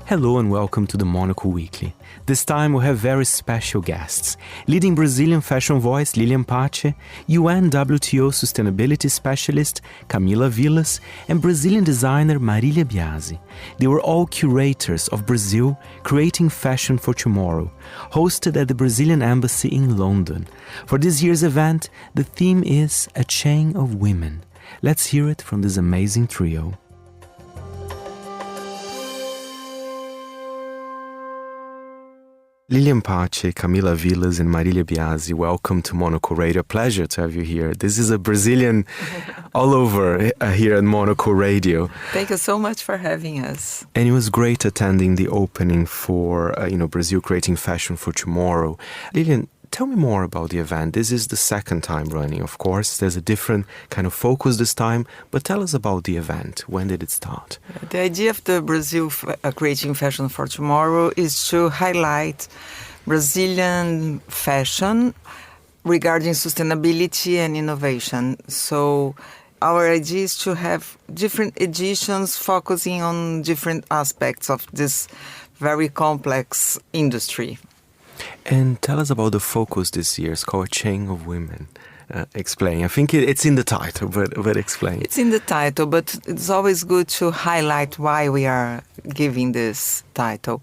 Hello and welcome to the Monocle Weekly. This time we have very special guests. Leading Brazilian fashion voice Lilian Pacce, UNWTO sustainability specialist Camila Villas, and Brazilian designer Marilia Biasi. They were all curators of Brazil Creating Fashion for Tomorrow, hosted at the Brazilian Embassy in London. For this year's event, the theme is A Chain of Women. Let's hear it from this amazing trio. Lilian Pacce, Camila Villas and Marilia Biasi, welcome to Monocle Radio. Pleasure to have you here. This is a Brazilian all over here at Monocle Radio. Thank you so much for having us. And it was great attending the opening for Brazil Creating Fashion for Tomorrow. Lilian, tell me more about the event. This is the second time running, of course. There's a different kind of focus this time, but tell us about the event. When did it start? The idea of the Brazil Creating Fashion for Tomorrow is to highlight Brazilian fashion regarding sustainability and innovation. So our idea is to have different editions focusing on different aspects of this very complex industry. And tell us about the focus this year. It's called A Chain of Women. Explain. I think it's in the title, but explain. It's in the title, but it's always good to highlight why we are giving this title.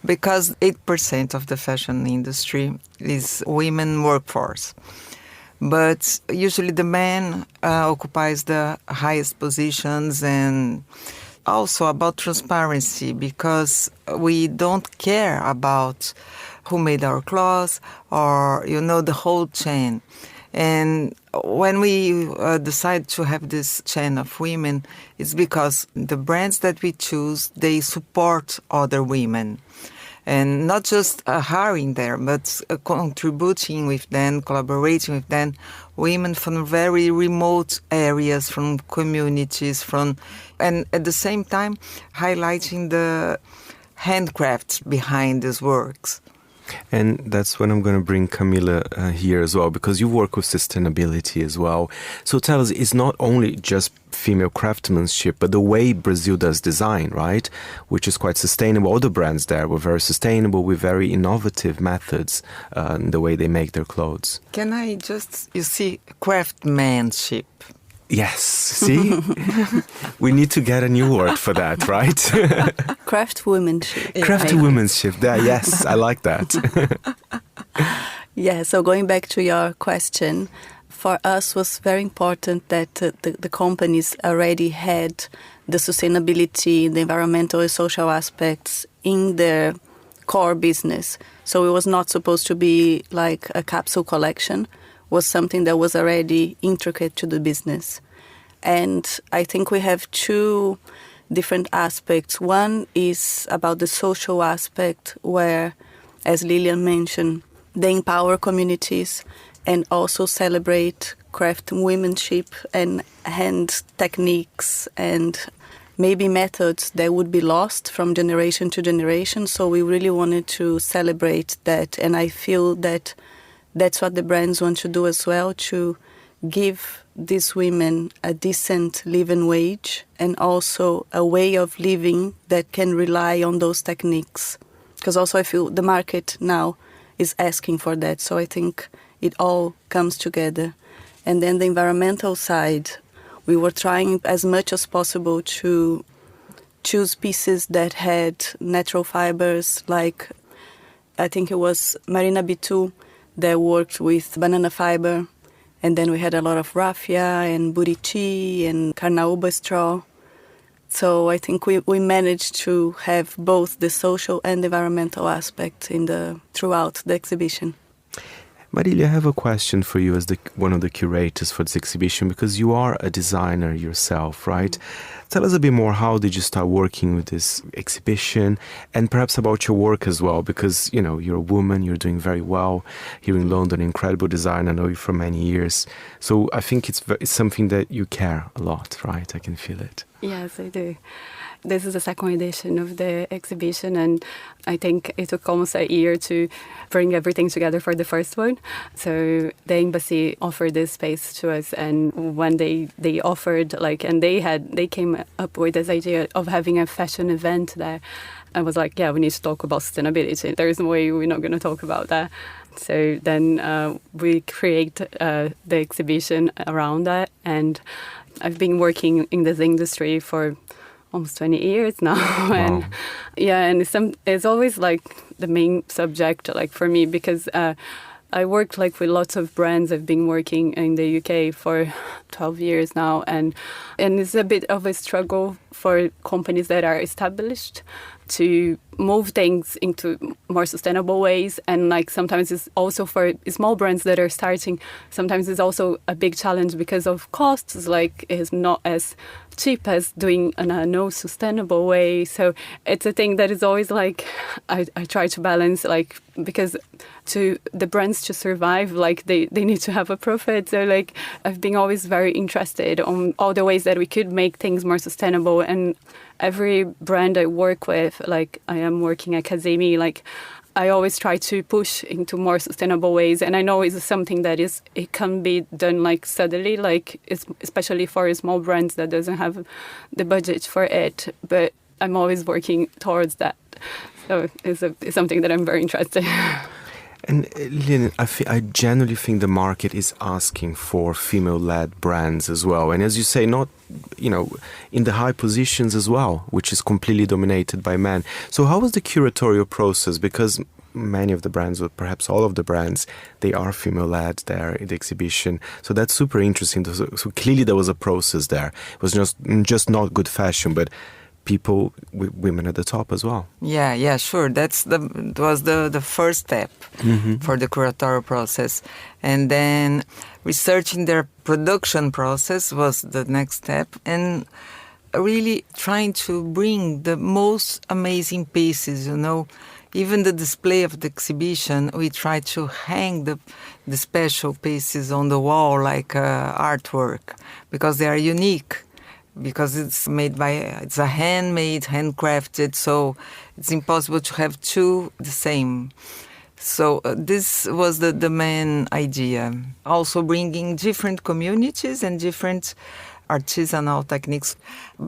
Because 8% of the fashion industry is women workforce. But usually the man occupies the highest positions, and also about transparency, because we don't care about who made our clothes or, the whole chain. And when we decide to have this chain of women, it's because the brands that we choose, they support other women. And not just hiring them, but contributing with them, collaborating with them, women from very remote areas, from communities, and at the same time highlighting the handcrafts behind these works. And that's when I'm going to bring Camila here as well, because you work with sustainability as well. So tell us, it's not only just female craftsmanship, but the way Brazil does design, right? Which is quite sustainable. All the brands there were very sustainable with very innovative methods in the way they make their clothes. Can I just, craftsmanship? Yes, see? We need to get a new word for that, right? Craftwomanship. Craftwomanship, yes, I like that. Yeah, so going back to your question, for us was very important that the companies already had the sustainability, the environmental and social aspects in their core business. So it was not supposed to be like a capsule collection. Was something that was already intricate to the business. And I think we have two different aspects. One is about the social aspect where, as Lilian mentioned, they empower communities and also celebrate craftswomanship and hand techniques and maybe methods that would be lost from generation to generation. So we really wanted to celebrate that. And I feel that that's what the brands want to do as well, to give these women a decent living wage and also a way of living that can rely on those techniques. Because also I feel the market now is asking for that. So I think it all comes together. And then the environmental side, we were trying as much as possible to choose pieces that had natural fibers, like I think it was Marina B2 that worked with banana fiber, and then we had a lot of raffia and buriti and carnaúba straw. So I think we managed to have both the social and environmental aspect throughout the exhibition. Marilia, I have a question for you as one of the curators for this exhibition, because you are a designer yourself, right? Tell us a bit more, how did you start working with this exhibition, and perhaps about your work as well, because, you're a woman, you're doing very well here in London, incredible design, I know you for many years. So I think it's something that you care a lot, right? I can feel it. Yes, I do. This is the second edition of the exhibition, and I think it took almost a year to bring everything together for the first one. So the embassy offered this space to us, and when they offered, and they came up with this idea of having a fashion event there, I was like, yeah, we need to talk about sustainability. There is no way we're not going to talk about that. So then we create the exhibition around that. And I've been working in this industry for almost 20 years now. Wow. And yeah, and it's always like the main subject like for me, because I worked like with lots of brands. I've been working in the UK for 12 years now, and it's a bit of a struggle for companies that are established to move things into more sustainable ways. And like sometimes it's also for small brands that are starting, sometimes it's also a big challenge because of costs, like it's not as cheap as doing in a no sustainable way. So it's a thing that is always like, I try to balance, like, because to the brands to survive, like they need to have a profit. So like I've been always very interested on all the ways that we could make things more sustainable. And every brand I work with, like I am working at Kazemi, like I always try to push into more sustainable ways. And I know it's something that it can be done like suddenly, like especially for small brands that doesn't have the budget for it. But I'm always working towards that. So it's something that I'm very interested in. And Lilian, I genuinely think the market is asking for female-led brands as well. And as you say, not, in the high positions as well, which is completely dominated by men. So how was the curatorial process? Because many of the brands, or perhaps all of the brands, they are female-led there in the exhibition. So that's super interesting. So clearly there was a process there. It was just not good fashion, but people, women at the top as well. Yeah, sure. It was the first step for the curatorial process. And then researching their production process was the next step. And really trying to bring the most amazing pieces, Even the display of the exhibition, we try to hang the special pieces on the wall like artwork, because they are unique. Because it's a handmade, handcrafted, so it's impossible to have two the same. So this was the main idea. Also bringing different communities and different artisanal techniques,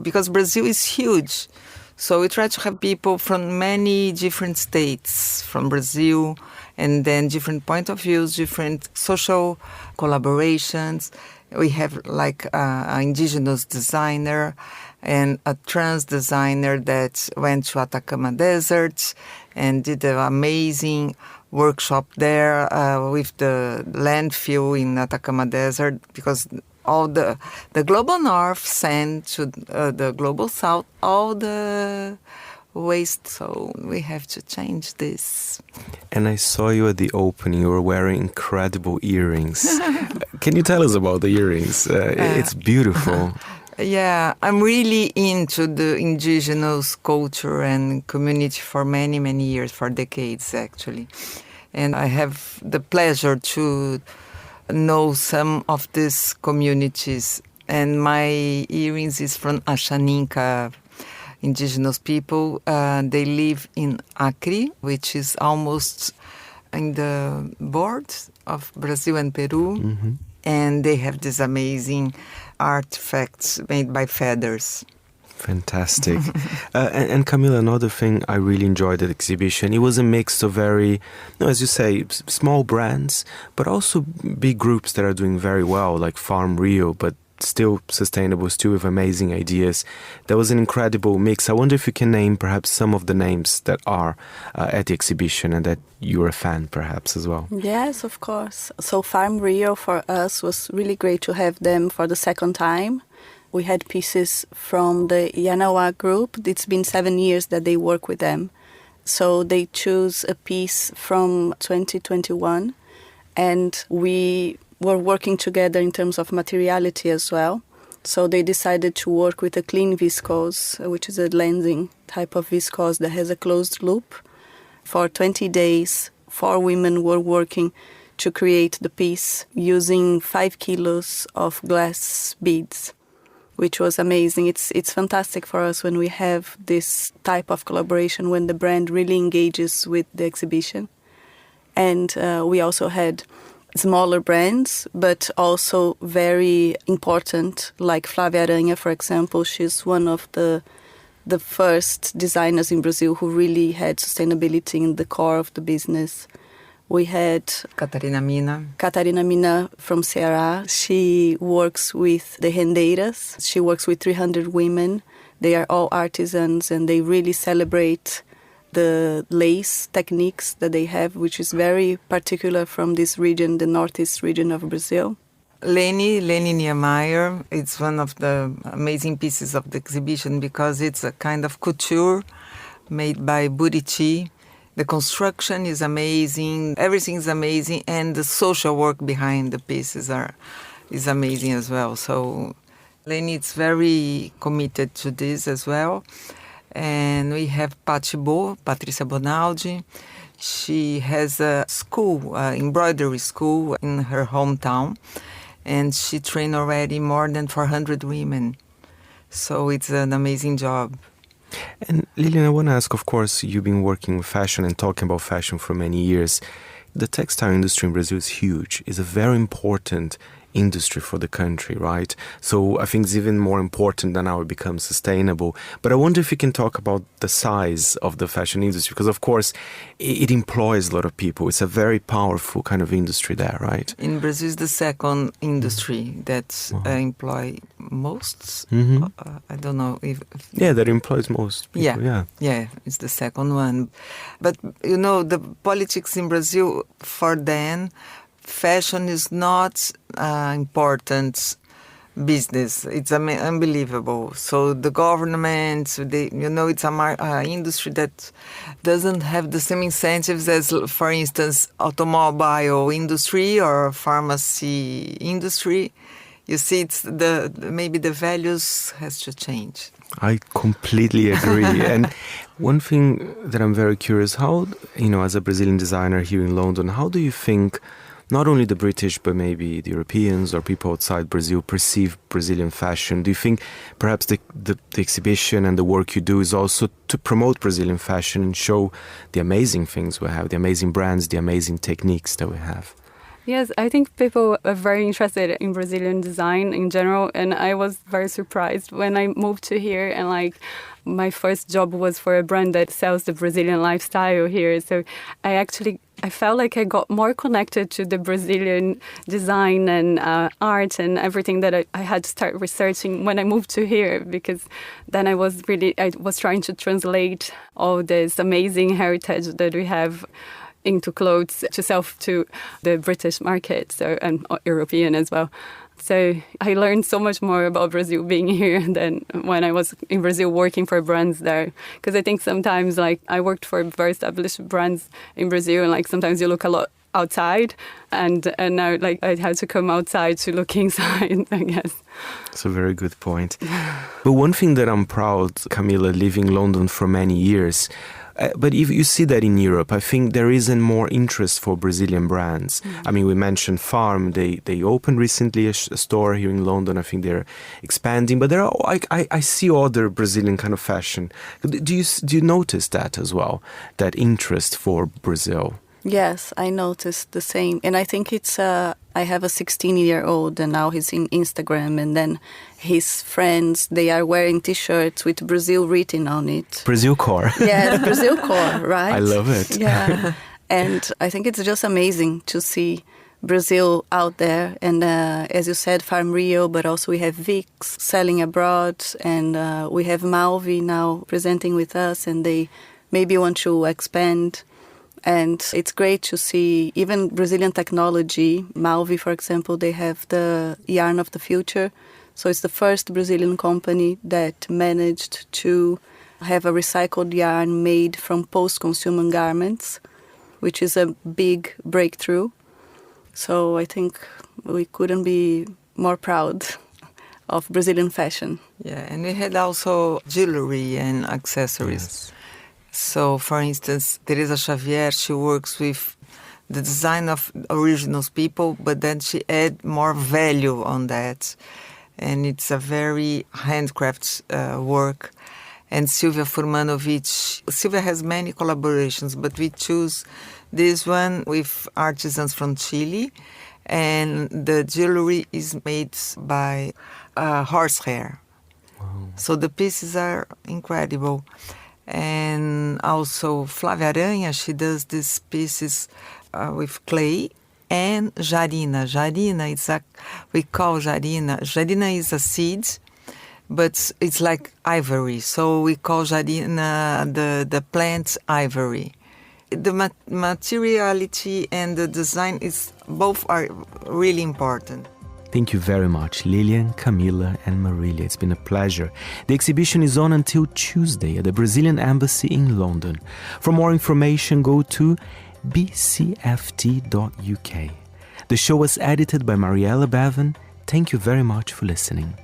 because Brazil is huge. So we try to have people from many different states from Brazil, and then different point of views, different social collaborations. We have like an indigenous designer and a trans designer that went to Atacama Desert and did an amazing workshop there with the landfill in Atacama Desert, because all the global north sent to the global south all the waste, so we have to change this. And I saw you at the opening. You were wearing incredible earrings. Can you tell us about the earrings? It's beautiful. Yeah, I'm really into the indigenous culture and community for many, many years, for decades actually. And I have the pleasure to know some of these communities. And my earrings is from Ashaninka indigenous people. They live in Acre, which is almost in the border of Brazil and Peru. Mm-hmm. And they have these amazing artifacts made by feathers. Fantastic. And Camila, another thing I really enjoyed at the exhibition, it was a mix of very, as you say, small brands, but also big groups that are doing very well, like Farm Rio, but still sustainable, still with amazing ideas. There was an incredible mix. I wonder if you can name perhaps some of the names that are at the exhibition and that you're a fan perhaps as well. Yes, of course. So Farm Rio for us was really great to have them for the second time. We had pieces from the Yanawa group. It's been 7 years that they work with them. So they choose a piece from 2021, and we were working together in terms of materiality as well. So they decided to work with a clean viscose, which is a lensing type of viscose that has a closed loop. For 20 days, 4 women were working to create the piece using 5 kilos of glass beads, which was amazing. It's fantastic for us when we have this type of collaboration, when the brand really engages with the exhibition. And we also had smaller brands, but also very important, like Flávia Aranha, for example. She's one of the the first designers in Brazil who really had sustainability in the core of the business. We had Catarina Mina from Ceará. She works with the rendeiras. She works with 300 women. They are all artisans and they really celebrate the lace techniques that they have, which is very particular from this region, the northeast region of Brazil. Leni Niemeyer, it's one of the amazing pieces of the exhibition because it's a kind of couture made by Buriti. The construction is amazing, everything is amazing, and the social work behind the pieces is amazing as well. So Leni is very committed to this as well. And we have Pacheco, Patricia Bonaldi. She has a school, embroidery school in her hometown, and she trained already more than 400 women. So it's an amazing job. And Lilian, I want to ask, of course, you've been working with fashion and talking about fashion for many years. The textile industry in Brazil is huge. It's a very important industry for the country, right? So I think it's even more important than how it becomes sustainable. But I wonder if you can talk about the size of the fashion industry, because of course it employs a lot of people. It's a very powerful kind of industry there, right? In Brazil, it's the second industry that employ most. I don't know if... Yeah, that employs most people, Yeah, it's the second one. But, you know, the politics in Brazil, for them, fashion is not important business. It's unbelievable. So the government, it's an industry that doesn't have the same incentives as, for instance, automobile industry or pharmacy industry. You see, it's maybe the values has to change. I completely agree. And one thing that I'm very curious, how, as a Brazilian designer here in London, how do you think not only the British, but maybe the Europeans or people outside Brazil perceive Brazilian fashion? Do you think perhaps the exhibition and the work you do is also to promote Brazilian fashion and show the amazing things we have, the amazing brands, the amazing techniques that we have? Yes, I think people are very interested in Brazilian design in general, and I was very surprised when I moved to here and my first job was for a brand that sells the Brazilian lifestyle here. So I felt like I got more connected to the Brazilian design and art and everything that I had to start researching when I moved to here, because then I was trying to translate all this amazing heritage that we have into clothes to sell to the British market, and European as well. So I learned so much more about Brazil being here than when I was in Brazil working for brands there. Because I think sometimes, I worked for very established brands in Brazil, and sometimes you look a lot outside, and now I had to come outside to look inside, I guess. That's a very good point. But one thing that I'm proud, Camila, living in London for many years, but if you see that in Europe, I think there isn't more interest for Brazilian brands. I mean, we mentioned Farm. They opened recently a store here in London. I think they're expanding. But there are I see other Brazilian kind of fashion. Do you notice that as well, that interest for Brazil? Yes, I noticed the same. And I think it's, I have a 16-year-old and now he's in Instagram, and then his friends, they are wearing T-shirts with Brazil written on it. Brazil core. Yeah, Brazil core, right? I love it. Yeah. And I think it's just amazing to see Brazil out there. And as you said, Farm Rio, but also we have Vix selling abroad, and we have Malvi now presenting with us, and they maybe want to expand. And it's great to see even Brazilian technology. Malvi, for example, they have the yarn of the future. So it's the first Brazilian company that managed to have a recycled yarn made from post-consumer garments, which is a big breakthrough. So I think we couldn't be more proud of Brazilian fashion. Yeah, and we had also jewelry and accessories. Yes. So, for instance, Teresa Xavier, she works with the design of original people, but then she adds more value on that. And it's a very handcraft work. And Silvia Furmanovic, Silvia has many collaborations, but we choose this one with artisans from Chile. And the jewelry is made by horsehair. So the pieces are incredible. And also Flávia Aranha, she does these pieces with clay and jarina. Jarina is we call jarina. Jarina is a seed, but it's like ivory. So we call jarina the plant ivory. The materiality and the design both are really important. Thank you very much, Lilian, Camila, and Marilia. It's been a pleasure. The exhibition is on until Tuesday at the Brazilian Embassy in London. For more information, go to bcft.uk. The show was edited by Marilia Biasi. Thank you very much for listening.